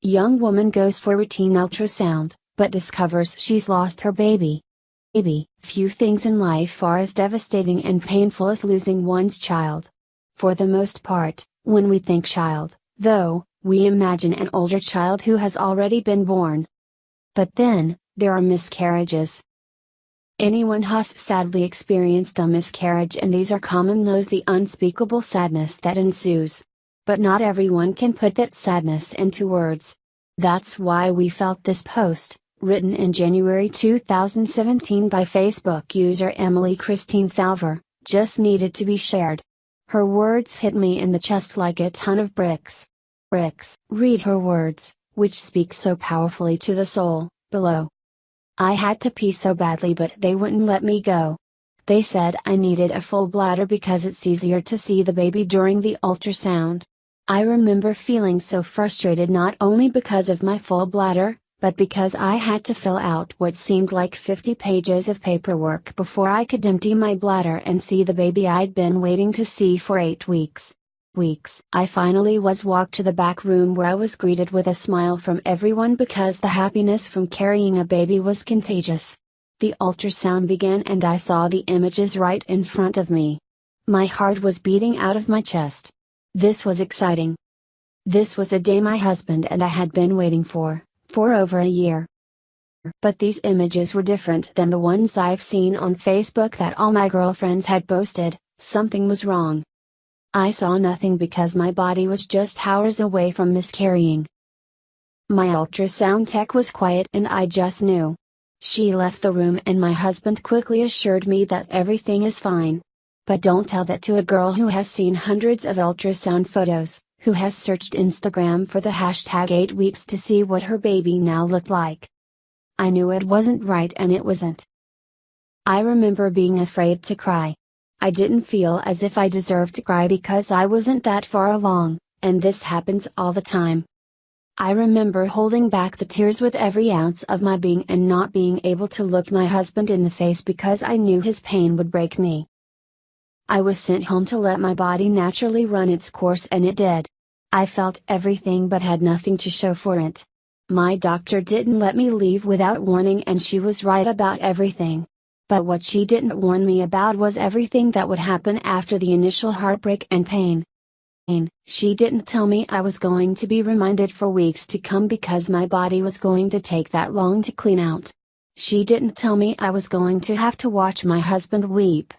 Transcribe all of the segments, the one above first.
Young woman goes for routine ultrasound, but discovers she's lost her baby. Few things in life are as devastating and painful as losing one's child. For the most part, when we think child, though, we imagine an older child who has already been born. But then, there are miscarriages. Anyone has sadly experienced a miscarriage, and these are common, knows the unspeakable sadness that ensues. But not everyone can put that sadness into words. That's why we felt this post, written in January 2017 by Facebook user Emily Christine Falver, just needed to be shared. Her words hit me in the chest like a ton of bricks. Read her words, which speak so powerfully to the soul, below. I had to pee so badly, but they wouldn't let me go. They said I needed a full bladder because it's easier to see the baby during the ultrasound. I remember feeling so frustrated, not only because of my full bladder, but because I had to fill out what seemed like 50 pages of paperwork before I could empty my bladder and see the baby I'd been waiting to see for 8 weeks. I finally was walked to the back room, where I was greeted with a smile from everyone because the happiness from carrying a baby was contagious. The ultrasound began and I saw the images right in front of me. My heart was beating out of my chest. This was exciting. This was a day my husband and I had been waiting for over a year. But these images were different than the ones I've seen on Facebook that all my girlfriends had posted. Something was wrong. I saw nothing because my body was just hours away from miscarrying. My ultrasound tech was quiet and I just knew. She left the room and my husband quickly assured me that everything is fine. But don't tell that to a girl who has seen hundreds of ultrasound photos, who has searched Instagram for the hashtag 8 weeks to see what her baby now looked like. I knew it wasn't right, and it wasn't. I remember being afraid to cry. I didn't feel as if I deserved to cry because I wasn't that far along, and this happens all the time. I remember holding back the tears with every ounce of my being and not being able to look my husband in the face because I knew his pain would break me. I was sent home to let my body naturally run its course, and it did. I felt everything but had nothing to show for it. My doctor didn't let me leave without warning, and she was right about everything. But what she didn't warn me about was everything that would happen after the initial heartbreak and pain. She didn't tell me I was going to be reminded for weeks to come because my body was going to take that long to clean out. She didn't tell me I was going to have to watch my husband weep.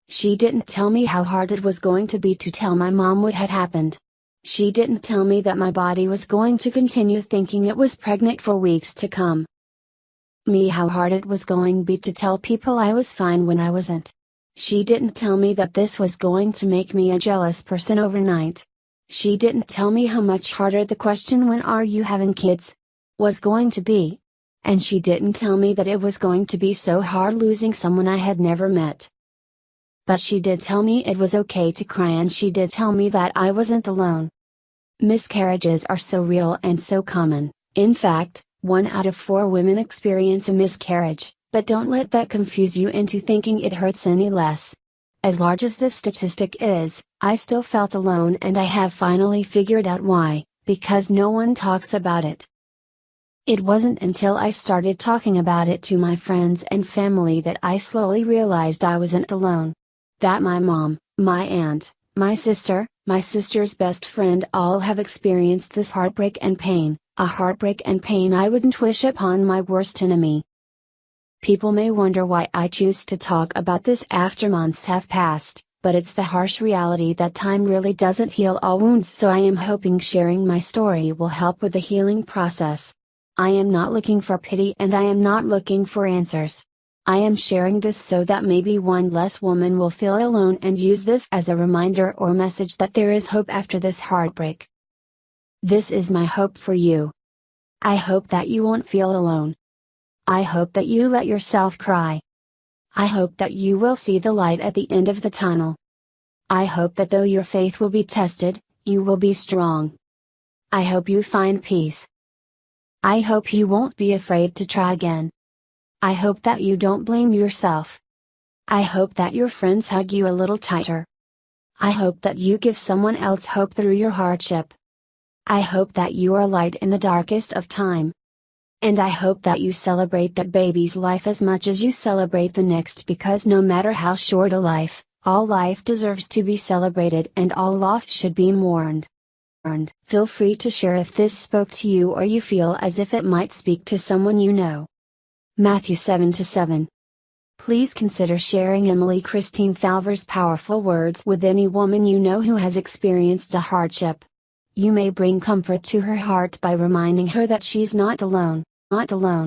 She didn't tell me how hard it was going to be to tell my mom what had happened. She didn't tell me that my body was going to continue thinking it was pregnant for weeks to come. How hard it was going to be to tell people I was fine when I wasn't. She didn't tell me that this was going to make me a jealous person overnight. She didn't tell me how much harder the question, "When are you having kids?" was going to be. And she didn't tell me that it was going to be so hard losing someone I had never met. But she did tell me it was okay to cry, and she did tell me that I wasn't alone. Miscarriages are so real and so common. In fact, 1 out of 4 women experience a miscarriage, but don't let that confuse you into thinking it hurts any less. As large as this statistic is, I still felt alone, and I have finally figured out why, because no one talks about it. It wasn't until I started talking about it to my friends and family that I slowly realized I wasn't alone. That my mom, my aunt, my sister's best friend all have experienced this heartbreak and pain, a heartbreak and pain I wouldn't wish upon my worst enemy. People may wonder why I choose to talk about this after months have passed, but it's the harsh reality that time really doesn't heal all wounds, so I am hoping sharing my story will help with the healing process. I am not looking for pity, and I am not looking for answers. I am sharing this so that maybe one less woman will feel alone and use this as a reminder or message that there is hope after this heartbreak. This is my hope for you. I hope that you won't feel alone. I hope that you let yourself cry. I hope that you will see the light at the end of the tunnel. I hope that though your faith will be tested, you will be strong. I hope you find peace. I hope you won't be afraid to try again. I hope that you don't blame yourself. I hope that your friends hug you a little tighter. I hope that you give someone else hope through your hardship. I hope that you are light in the darkest of time. And I hope that you celebrate that baby's life as much as you celebrate the next, because no matter how short a life, all life deserves to be celebrated and all loss should be mourned. Feel free to share if this spoke to you or you feel as if it might speak to someone you know. Matthew 7:7. Please consider sharing Emily Christine Falver's powerful words with any woman you know who has experienced a hardship. You may bring comfort to her heart by reminding her that she's not alone.